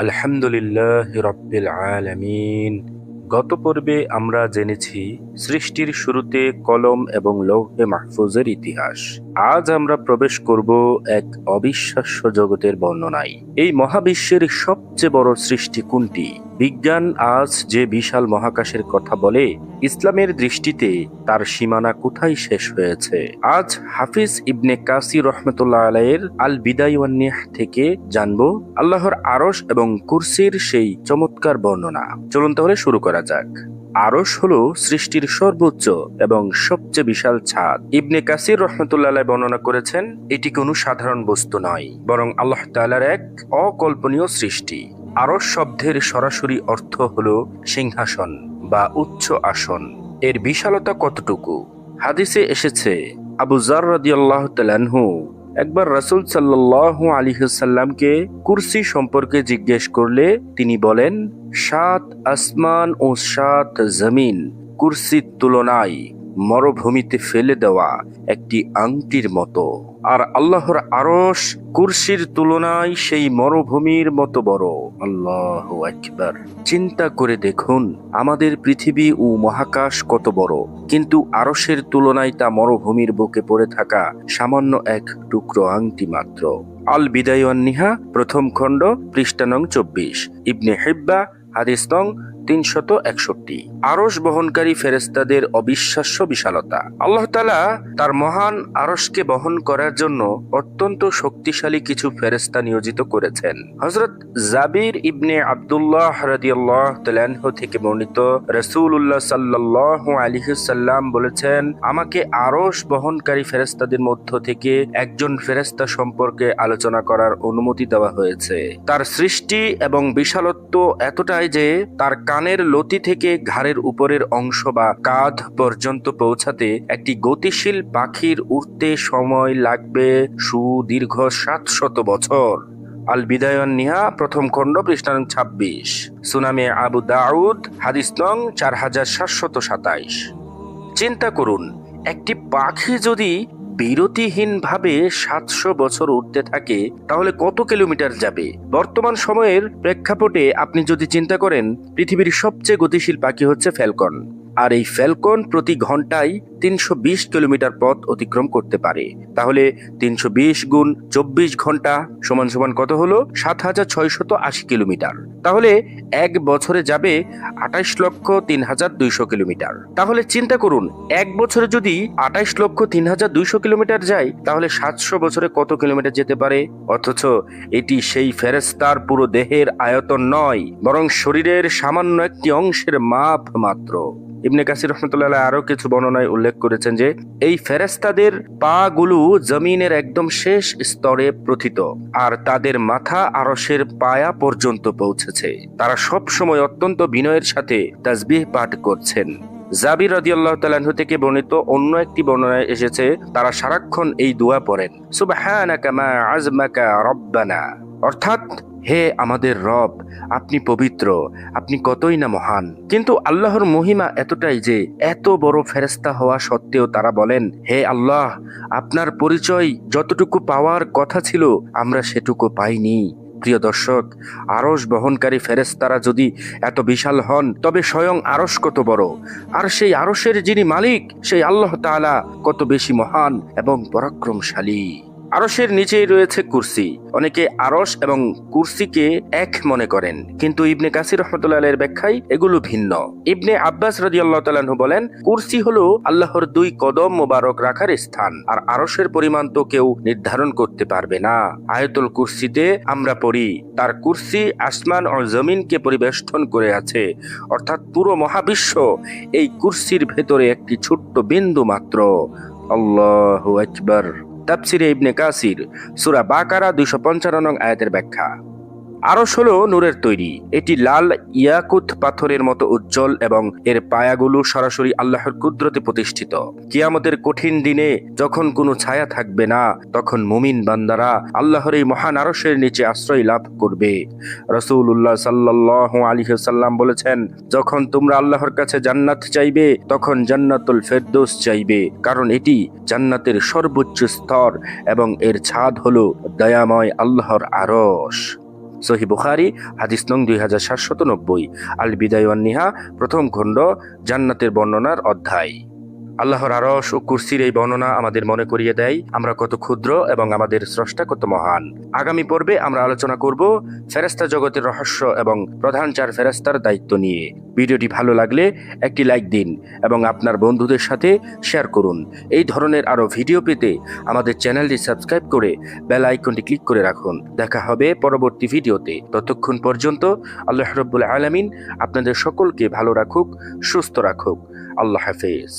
আলহামদুলিল্লাহ রাব্বিল আলামিন। গত পর্বে আমরা জেনেছি সৃষ্টির শুরুতে কলম এবং লৌহে মাহফুজের ইতিহাস। আজ আমরা প্রবেশ করব এক অবিশ্বাস্য জগতের বর্ণনায়। এই মহাবিশ্বের সবচেয়ে বড় সৃষ্টি কোনটি? বিজ্ঞান আজ যে বিশাল মহাকাশের কথা বলে, ইসলামের দৃষ্টিতে তার সীমানা কোথায় শেষ হয়েছে? আজ হাফিজ ইবনে কাসির রহমতুল্লাহ আলাইয়ের আল বিদায় ওয়ান নিহাহ থেকে জানবো আল্লাহর আরশ এবং কুরসির সেই চমৎকার বর্ণনা। চলুন তাহলে শুরু করা যাক। আরশ হলো সৃষ্টির সর্বোচ্চ এবং সবচেয়ে বিশাল ছাদ। ইবনে কাসির রহমতুল্লাহ আলাইহি বর্ণনা করেছেন, এটি কোনো সাধারণ বস্তু নয়, বরং আল্লাহ তাআলার এক অকল্পনীয় সৃষ্টি। আরশ শব্দের সরাসরি অর্থ হলো সিংহাসন বা উচ্চ আসন। এর বিশালতা কতটুকু? হাদিসে এসেছে, আবু যার রাদিয়াল্লাহু তাআলা আনহু একবার রাসূল সাল্লাল্লাহু আলাইহি ওয়াসাল্লামকে কুরসি সম্পর্কে জিজ্ঞেস করলে তিনি বলেন, ৭ আসমান ও ৭ জমিন কুরসির তুলনায় মরুভূমিতে ফেলে দেওয়া একটি আংটির মতো, আর আল্লাহর আরশ কুরসির তুলনায় সেই মরুভূমির মতো বড়। আল্লাহু আকবার। চিন্তা করে দেখুন, আমাদের পৃথিবী ও মহাকাশ কত বড়, কিন্তু আরশের তুলনায় তা মরুভূমির বুকে পড়ে থাকা সামান্য এক টুকরো আংটি মাত্র। আল বিদায় ওয়ান নিহা, প্রথম খণ্ড, পৃষ্ঠা নং ২৪, ইবনে হিব্বা, হাদিস নং ৩৬১। আরশ বহনকারী ফেরেশতাদের অবিশ্বাস্য বিশালতা। আল্লাহ তাআলা তার মহান আরশকে বহন করার জন্য অত্যন্ত শক্তিশালী কিছু ফেরেশতা নিয়োজিত করেছেন। হযরত জাবির ইবনে আব্দুল্লাহ রাদিয়াল্লাহু তাআলা আনহু থেকে বর্ণিত, রাসূলুল্লাহ সাল্লাল্লাহু আলাইহি ওয়াসাল্লাম বলেছেন, আমাকে আরশ বহনকারী ফেরেশতাদের মধ্য থেকে একজন ফেরেশতা সম্পর্কে আলোচনা করার অনুমতি দেওয়া হয়েছে। তার সৃষ্টি এবং বিশালত্ব এতটাই যে তার কানের লতি থেকে ঘাড়ের উপরের অংশ বা কাঁধ পর্যন্ত পৌঁছাতে একটি গতিশীল পাখির উড়তে সময় লাগবে সুদীর্ঘ ৭০০ বছর। আল বিদায় ওয়ান নিহা, প্রথম খণ্ড, পৃষ্ঠা নং ২৬, সুনানে আবু দাউদ, হাদিস নং ৪৭২৭। চিন্তা করুন, একটি পাখি যদি বিরতিহীনভাবে ৭০০ বছর উঠতে থাকে তাহলে কত কিলোমিটার যাবে? বর্তমান সময়ের প্রেক্ষাপটে আপনি যদি চিন্তা করেন, পৃথিবীর সবচেয়ে গতিশীল পাখি হচ্ছে ফ্যালকন, আর এই ফ্যালকন প্রতি ঘন্টায় ৩২০ কিলোমিটার পথ অতিক্রম করতে পারে। তাহলে ৩২০ গুণ ২৪ ঘন্টা সমান সমান কত হলো? ৭৬৮০ কিলোমিটার। তাহলে এক বছরে যাবে ২৮,০৩,২০০ কিলোমিটার। তাহলে চিন্তা করুন, এক বছরে যদি ২৮,০৩,২০০ কিলোমিটার যায়, তাহলে ৭০০ বছরে কত কিলোমিটার যেতে পারে? অথচ এটি সেই ফেরেশতার পুরো দেহের আয়তন নয়, বরং শরীরের সামান্য একটি অংশের মাপ মাত্র। ইবনে কাসির রহমতুল্লাহ আলাইহি আরো কিছু বর্ণনায় উল্লেখ করেছেন যে এই ফেরেশতাদের পা গুলো জমিনের একদম শেষ স্তরে প্রথিত, আর তাদের মাথা আরশের পায়া পর্যন্ত পৌঁছেছে। তারা সব সময় অত্যন্ত বিনয়ের সাথে তাসবিহ পাঠ করছেন। জাবির রাদিয়াল্লাহু তাআলা আনহু থেকে বর্ণিত অন্য একটি বর্ণনায় এসেছে, তারা সারাক্ষণ এই দোয়া পড়েন, সুবহানাকা মা আযমাকা রব্বানা, অর্থাৎ, হে আমাদের রব, আপনি পবিত্র, আপনি কতই না মহান। কিন্তু আল্লাহর মহিমা এতটাই যে এত বড় ফেরেশতা হওয়া সত্ত্বেও তারা বলেন, হে আল্লাহ, আপনার পরিচয় যতটুকু পাওয়ার কথা ছিল আমরা সেটুকু পাইনি। প্রিয় দর্শক, আরশ বহনকারী ফেরেশতারা যদি এত বিশাল হন, তবে স্বয়ং আরশ কত বড়, আর সেই আরশের যিনি মালিক সেই আল্লাহ তাআলা কত বেশি মহান এবং পরাক্রমশালী। আরশের নিচেই রয়েছে কুরসি। অনেকে আরশ এবং কুরসিকে এক মনে করেন, কিন্তু ইবনে কাসির রহমতুল্লাহ আলাইহির ব্যাখ্যায় এগুলো ভিন্ন। ইবনে আব্বাস রাদিয়াল্লাহু তাআলা আনহু বলেন, কুরসি হলো আল্লাহর ২ কদম মোবারক রাখার স্থান, আর আরশের পরিমাণ তো কেউ নির্ধারণ করতে পারবে না। আয়াতুল কুরসিতে আমরা পড়ি, তার কুরসি আসমান ও জমিনকে পরিবেষ্টন করে আছে, অর্থাৎ পুরো মহাবিশ্ব এই কুরসির ভেতরে একটি ছোট্ট বিন্দু মাত্র। আল্লাহু আকবার। তাফসিরে ইবনে কাসির, সূরা বাকারা ২৫৫ নং আয়াতের ব্যাখ্যা। আরশ হলো নূরের তৈরি। এটি লাল ইয়াকুত পাথরের মতো উজ্জ্বল এবং এর পায়াগুলো সরাসরি আল্লাহর কুদরতে প্রতিষ্ঠিত। কিয়ামতের কঠিন দিনে যখন কোনো ছায়া থাকবে না, তখন মুমিন বান্দারা আল্লাহর এই মহান আরশের নিচে আশ্রয় লাভ করবে। রাসূলুল্লাহ সাল্লাল্লাহু আলাইহি ওয়াসাল্লাম বলেছেন, যখন তোমরা আল্লাহর কাছে জান্নাত চাইবে, তখন জান্নাতুল ফেরদৌস চাইবে, কারণ এটি জান্নাতের সর্বোচ্চ স্তর এবং এর ছাদ হলো দয়াময় আল্লাহর আরশ। সহিহ বুখারী হাদিস নং 2790, আল বিদায় ওয়ান নিহা প্রথম খণ্ড, জান্নাতের বর্ণনার অধ্যায়। আল্লাহর আরশ ও কুরসির এই বর্ণনা আমাদের মনে করিয়ে দেয় আমরা কত ক্ষুদ্র এবং আমাদের স্রষ্টা কত মহান। আগামী পর্বে আমরা আলোচনা করব ফেরেশতা জগতের রহস্য এবং প্রধান 4 ফেরেশতার দায়িত্ব নিয়ে। ভিডিওটি ভালো লাগলে একটি লাইক দিন এবং আপনার বন্ধুদের সাথে শেয়ার করুন। এই ধরনের আরো ভিডিও পেতে আমাদের চ্যানেলটি সাবস্ক্রাইব করে বেল আইকনটি ক্লিক করে রাখুন। দেখা হবে পরবর্তী ভিডিওতে। ততক্ষণ পর্যন্ত আল্লাহ রাব্বুল আলামিন আপনাদের সকলকে ভালো রাখুক, সুস্থ রাখুক। আল্লাহ হাফেজ।